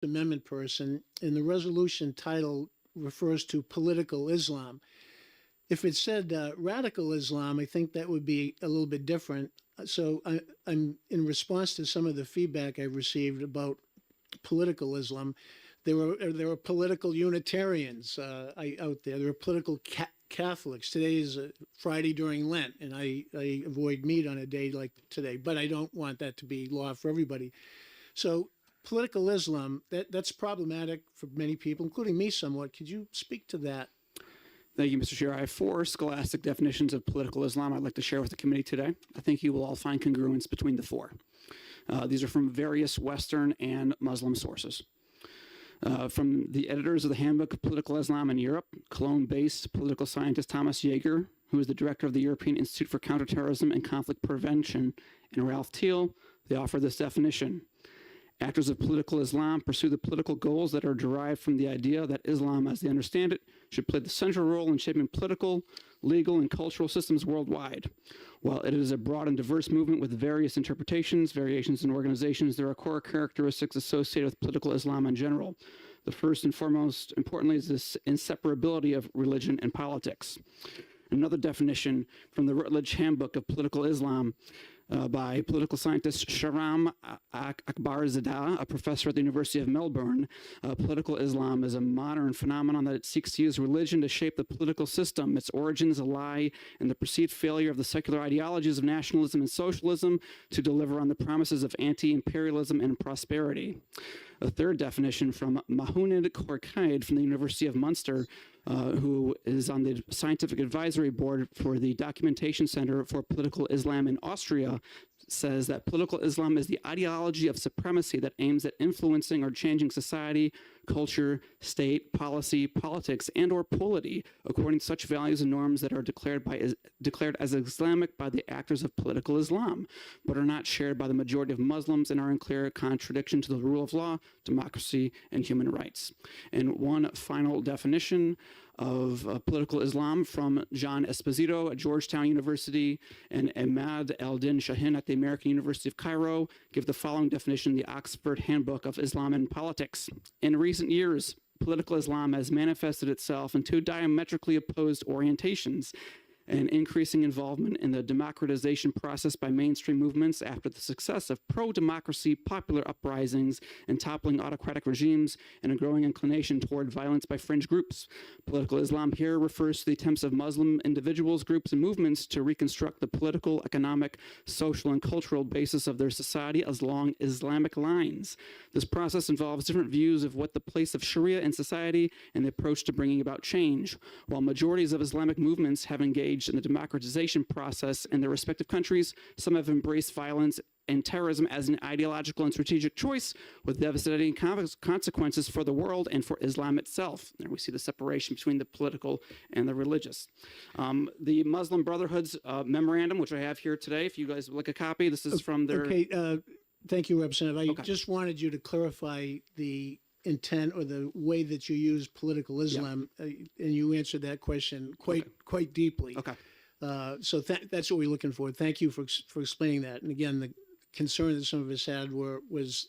Amendment person, and the resolution title refers to political Islam. If it said radical Islam, I think that would be a little bit different. So I'm in response to some of the feedback I've received about political Islam. There were political Unitarians out there. There were political Catholics. Today is Friday during Lent, and I avoid meat on a day like today. But I don't want that to be law for everybody. So political Islam, that's problematic for many people, including me somewhat. Could you speak to that? Thank you, Mr. Chair. I have 4 scholastic definitions of political Islam I'd like to share with the committee today. I think you will all find congruence between the 4. These are from various Western and Muslim sources. From the editors of the Handbook of Political Islam in Europe, Cologne-based political scientist Thomas Jaeger, who is the director of the European Institute for Counterterrorism and Conflict Prevention, and Ralph Thiel, they offer this definition. Actors of political Islam pursue the political goals that are derived from the idea that Islam, as they understand it, should play the central role in shaping political, legal, and cultural systems worldwide. While it is a broad and diverse movement with various interpretations, variations, and organizations, there are core characteristics associated with political Islam in general. The first and foremost, importantly, is this inseparability of religion and politics. Another definition from the Routledge Handbook of Political Islam by political scientist Shahram Akbarzadeh, a professor at the University of Melbourne. Political Islam is a modern phenomenon that seeks to use religion to shape the political system. Its origins lie in the perceived failure of the secular ideologies of nationalism and socialism to deliver on the promises of anti-imperialism and prosperity. A third definition from Mahmoud Korkaid from the University of Munster, who is on the Scientific Advisory Board for the Documentation Center for Political Islam in Austria, says that political Islam is the ideology of supremacy that aims at influencing or changing society, culture, state, policy, politics, and or polity according to such values and norms that are declared as Islamic by the actors of political Islam, but are not shared by the majority of Muslims and are in clear contradiction to the rule of law, democracy, and human rights. And one final definition of political Islam from John Esposito at Georgetown University and Ahmad Eldin Shahin at the American University of Cairo give the following definition in the Oxford Handbook of Islam and Politics. In recent years, political Islam has manifested itself in 2 diametrically opposed orientations: an increasing involvement in the democratization process by mainstream movements after the success of pro-democracy popular uprisings and toppling autocratic regimes, and a growing inclination toward violence by fringe groups. Political Islam here refers to the attempts of Muslim individuals, groups, and movements to reconstruct the political, economic, social, and cultural basis of their society along Islamic lines. This process involves different views of what the place of Sharia in society and the approach to bringing about change. While majorities of Islamic movements have engaged in the democratization process in their respective countries, some have embraced violence and terrorism as an ideological and strategic choice with devastating consequences for the world and for Islam itself. There we see the separation between the political and the religious. The Muslim Brotherhood's memorandum, which I have here today, if you guys would like a copy, this is from their... Okay, thank you, Representative. I just wanted you to clarify the intent or the way that you use political Islam, and you answered that question quite deeply. Okay. So that's what we're looking for. Thank you for explaining that. And again, the concern that some of us had was